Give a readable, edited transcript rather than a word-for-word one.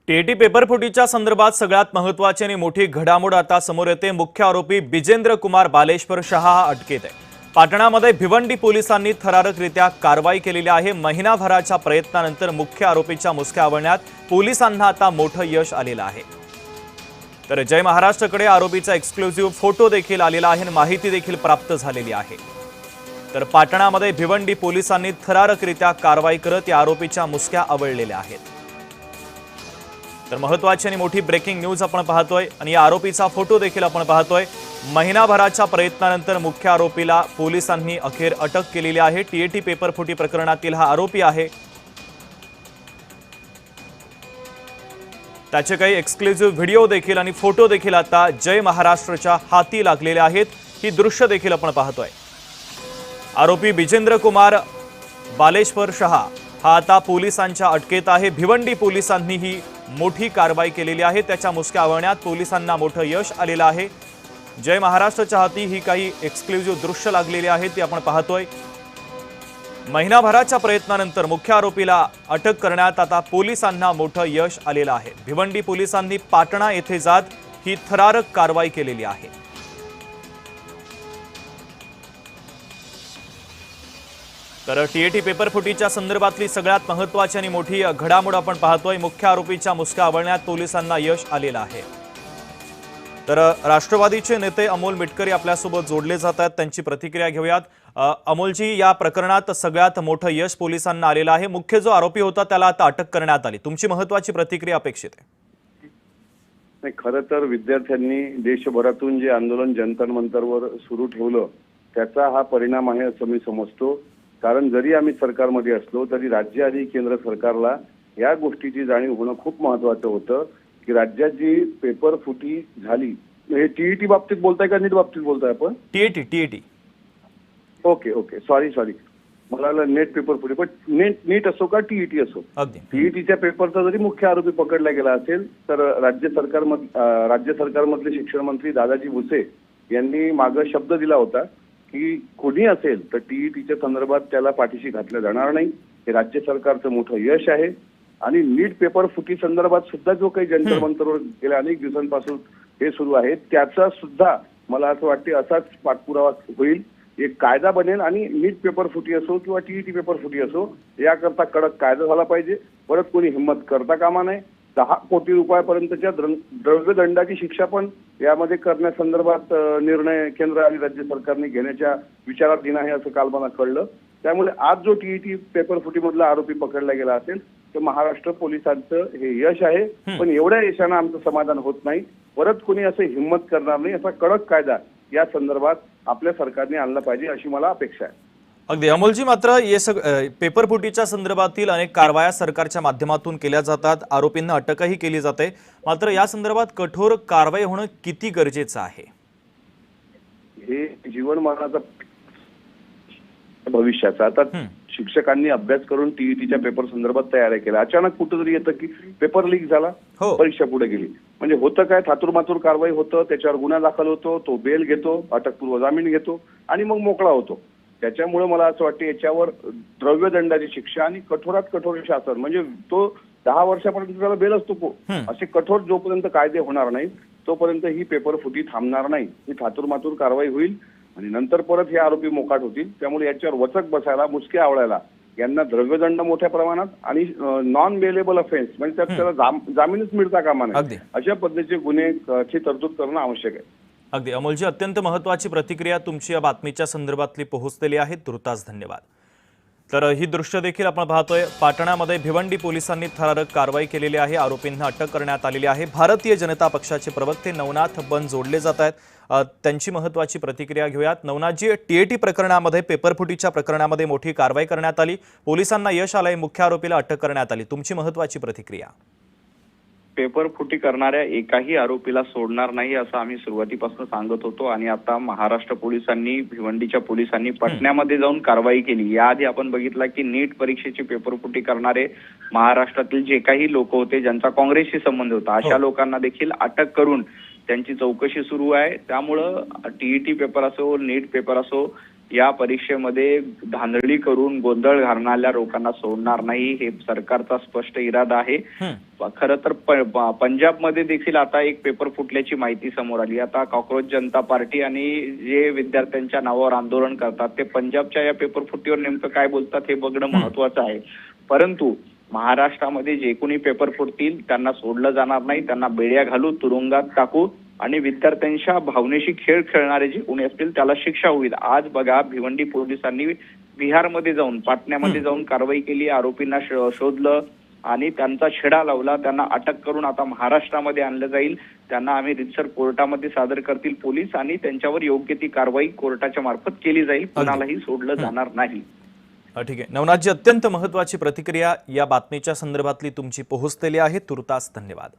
TET पेपरफुटीच्या संदर्भात सगळ्यात महत्त्वाची आणि मोठी घडामोड आता समोर येते। मुख्य आरोपी बिजेंद्र कुमार बालेश्वर शहा हा अटकेत आहे। पाटणामध्ये भिवंडी पोलिसांनी थरारकरित्या कारवाई केलेली आहे। महिनाभराच्या प्रयत्नानंतर मुख्य आरोपीच्या मुसक्या आवळण्यात पोलिसांना आता मोठं यश आलेलं आहे। तर जय महाराष्ट्रकडे आरोपीचा एक्सक्लुझिव्ह फोटो देखील आलेला आहे आणि माहिती देखील प्राप्त झालेली आहे। तर पाटणामध्ये भिवंडी पोलिसांनी थरारकरित्या कारवाई करत या आरोपीच्या मुसक्या आवळलेल्या आहेत। तर महत्त्वाची आणि मोठी ब्रेकिंग न्यूज आपण पाहतोय आणि या आरोपीचा फोटो देखील आपण पाहतोय। महिनाभराच्या प्रयत्नानंतर मुख्य आरोपीला पोलिसांनी अखेर अटक केलेली आहे। टीईटी पेपरफुटी प्रकरणातील हा आरोपी आहे। त्याचे काही एक्सक्लुझिव्ह व्हिडिओ देखील आणि फोटो देखील आता जय महाराष्ट्रच्या हाती लागलेले आहेत। ही दृश्य देखील आपण पाहतोय। आरोपी बिजेंद्र कुमार बालेश्वर शहा हा आता पोलिसांच्या अटकेत आहे। भिवंडी पोलिसांनी ही मोठी कारवाई केलेली आहे। त्याच्या मुसक्या आवळण्यात पोलिसांना मोठं यश आलेलं आहे। जय महाराष्ट्रच्या हाती ही काही एक्सक्लुझिव्ह दृश्य लागलेली आहेत ती आपण पाहतोय। महिनाभराच्या प्रयत्नानंतर मुख्य आरोपीला अटक करण्यात आता पोलिसांना मोठं यश आलेलं आहे। भिवंडी पोलिसांनी पाटणा येथे जात ही थरारक कारवाई केलेली आहे। तर टीईटी पेपरफुटीच्या संदर्भातली सगळ्यात महत्त्वाची आणि मोठी घडामोड आपण पाहतोय। मुख्य आरोपीच्या मुसक्या आवळण्यात पोलिसांना यश आलेलं आहे। तर राष्ट्रवादीचे नेते अमोल मिटकरी आपल्यासोबत जोडले जात आहेत, त्यांची प्रतिक्रिया घेऊयात। अमोलजी, या प्रकरणात सगळ्यात मोठं यश पोलिसांना आलेलं आहे। मुख्य जो आरोपी होता त्याला आता अटक करण्यात आली, तुमची महत्त्वाची प्रतिक्रिया अपेक्षित आहे? नाही, खरं तर विद्यार्थ्यांनी देशभरातून जे आंदोलन जंतर मंतरवर सुरू ठेवलं त्याचा हा परिणाम आहे असं मी समजतो। कारण जरी आम्ही सरकारमध्ये असलो तरी राज्य आणि केंद्र सरकारला या गोष्टीची जाणीव होणं खूप महत्त्वाचं होतं की राज्यात जी पेपरफुटी झाली, हे टीईटी बाबतीत बोलताय का नीट बाबतीत बोलताय आपण? टीईटी ओके सॉरी मला नेट पेपरफुटी, पण नीट असो का टीईटी असो, टीईटीच्या पेपरचा जरी मुख्य आरोपी पकडला गेला असेल तर राज्य सरकारमधले शिक्षण मंत्री दादाजी भुसे यांनी मागे शब्द दिला होता की कोणी असेल तर टीईटीच्या संदर्भात त्याला पाठीशी घातलं जाणार नाही। हे राज्य सरकारचं मोठं यश आहे। आणि नीट पेपर फुटी संदर्भात सुद्धा जो काही जंतर मंतरवर गेल्या अनेक दिवसांपासून हे सुरू आहे त्याचा सुद्धा मला असं वाटते असाच पाठपुरावा होईल, एक कायदा बनेल आणि नीट पेपर फुटी असो किंवा टीईटी पेपर फुटी असो याकरता कडक कायदा झाला पाहिजे। परत कोणी हिंमत करता कामा नये। 10 कोटी रुपयापर्यंतच्या द्रव्यदंडाची शिक्षा पण यामध्ये करण्यासंदर्भात निर्णय केंद्र आणि राज्य सरकारने घेण्याच्या विचारात आहे असं काल मला कळलं। त्यामुळे आज जो टीईटी पेपर फुटीमधला आरोपी पकडला गेला असेल तर महाराष्ट्र पोलिसांचं हे यश आहे। पण एवढ्या यशानं आमचं समाधान होत नाही। परत कोणी असं हिंमत करणार नाही असा कडक कायदा या संदर्भात आपल्या सरकारने आणला पाहिजे अशी मला अपेक्षा आहे। अगदी अमोलजी, मात्र पेपरफुटीच्या संदर्भातील अनेक कारवाया सरकारच्या माध्यमातून केल्या जातात, आरोपींना अटकही केली जाते, मात्र या संदर्भात कठोर कारवाई होणं किती गरजेचं आहे? हे जीवन मरणाचा भविष्याचा आता शिक्षकांनी अभ्यास करून टीईटीच्या पेपर संदर्भात तयारी केल्या, अचानक कुठेतरी येतं की पेपर लीक झाला, परीक्षा पुढे गेली। म्हणजे होतं काय, थातुरमातुर कारवाई होतं, त्याच्यावर गुन्हा दाखल होतो, तो बेल घेतो, अटकपूर्व जामीन घेतो आणि मग मोकळा होतो। त्याच्यामुळे मला असं वाटतं याच्यावर द्रव्यदंडाची शिक्षा आणि कठोरात कठोर शासन, म्हणजे तो 10 वर्षापर्यंत त्याला बेल असतो, असे कठोर जोपर्यंत कायदे होणार नाही तोपर्यंत ही पेपर फुटी थांबणार नाही। ही थातुरमातुर कारवाई होईल आणि नंतर परत हे आरोपी मोकाट होतील। त्यामुळे याच्यावर वचक बसायला, मुसके आवळायला यांना द्रव्यदंड मोठ्या प्रमाणात आणि नॉन बेलेबल ऑफेन्स म्हणजे त्यात त्याला जामीनच मिळता कामा नये अशा पद्धतीचे गुन्ह्याची तरतूद करणं आवश्यक आहे। अगदी अमोलजी, अत्यंत महत्त्वाची प्रतिक्रिया तुमची या बातमीच्या संदर्भातली पोहोचलेली आहे, तुर्तास धन्यवाद। तर ही दृश्य देखील आपण पाहतोय। पाटणामध्ये भिवंडी पोलिसांनी थरारक कारवाई केलेली आहे, आरोपींना अटक करण्यात आलेली आहे। भारतीय जनता पक्षाचे प्रवक्ते नवनाथ बन जोडले जात आहेत, त्यांची महत्त्वाची प्रतिक्रिया घेऊयात। नवनाथजी, टीईटी प्रकरणामध्ये पेपरफुटीच्या प्रकरणामध्ये मोठी कारवाई करण्यात आली, पोलिसांना यश आलंय, मुख्य आरोपीला अटक करण्यात आली, तुमची महत्त्वाची प्रतिक्रिया? पेपरफुटी करणाऱ्या एकाही आरोपीला सोडणार नाही असं आम्ही सुरुवातीपासून सांगत होतो आणि आता महाराष्ट्र पोलिसांनी, भिवंडीच्या पोलिसांनी पटण्यामध्ये जाऊन कारवाई केली। याआधी आपण बघितलं की नीट परीक्षेची पेपरफुटी करणारे महाराष्ट्रातील जे काही लोक होते ज्यांचा काँग्रेसशी संबंध होता अशा लोकांना देखील अटक करून त्यांची चौकशी सुरू आहे। त्यामुळं टीईटी पेपर असो, नीट पेपर असो या परीक्षेमध्ये धांदळी करून गोंधळ घालणाऱ्या लोकांना सोडणार नाही, हे सरकारचा स्पष्ट इरादा आहे. खरं तर पंजाबमध्ये देखील आता एक पेपर फुटल्याची माहिती समोर आली. आता कॉक्रोच जनता पार्टी आणि जे विद्यार्थ्यांच्या नावावर आंदोलन करतात ते पंजाबच्या या पेपर फुटीवर नेमकं काय बोलतात हे बघणं महत्वाचं आहे. परंतु महाराष्ट्रामध्ये जे कोणी पेपर फुटतील त्यांना सोडलं जाणार नाही, त्यांना बेड्या घालू, तुरुंगात टाकू आणि विद्यार्थ्यांच्या भावनेशी खेळ खेळणारे जे कोणी असतील त्याला शिक्षा होईल. आज बघा भिवंडी पोलिसांनी बिहारमध्ये जाऊन, पाटण्यामध्ये जाऊन कारवाई केली, आरोपींना शोधलं आणि त्यांचा छेडा लावला, त्यांना अटक करून आता महाराष्ट्रामध्ये आणलं जाईल. त्यांना आम्ही रितसर कोर्टामध्ये सादर करतील पोलीस आणि त्यांच्यावर योग्य ती कारवाई कोर्टाच्या मार्फत केली जाईल. कुणालाही सोडलं जाणार नाही. ठीक आहे नवनाथजी, अत्यंत महत्त्वाची प्रतिक्रिया या बातमीच्या संदर्भातली तुमची पोहोचलेली आहे. तुर्तास धन्यवाद.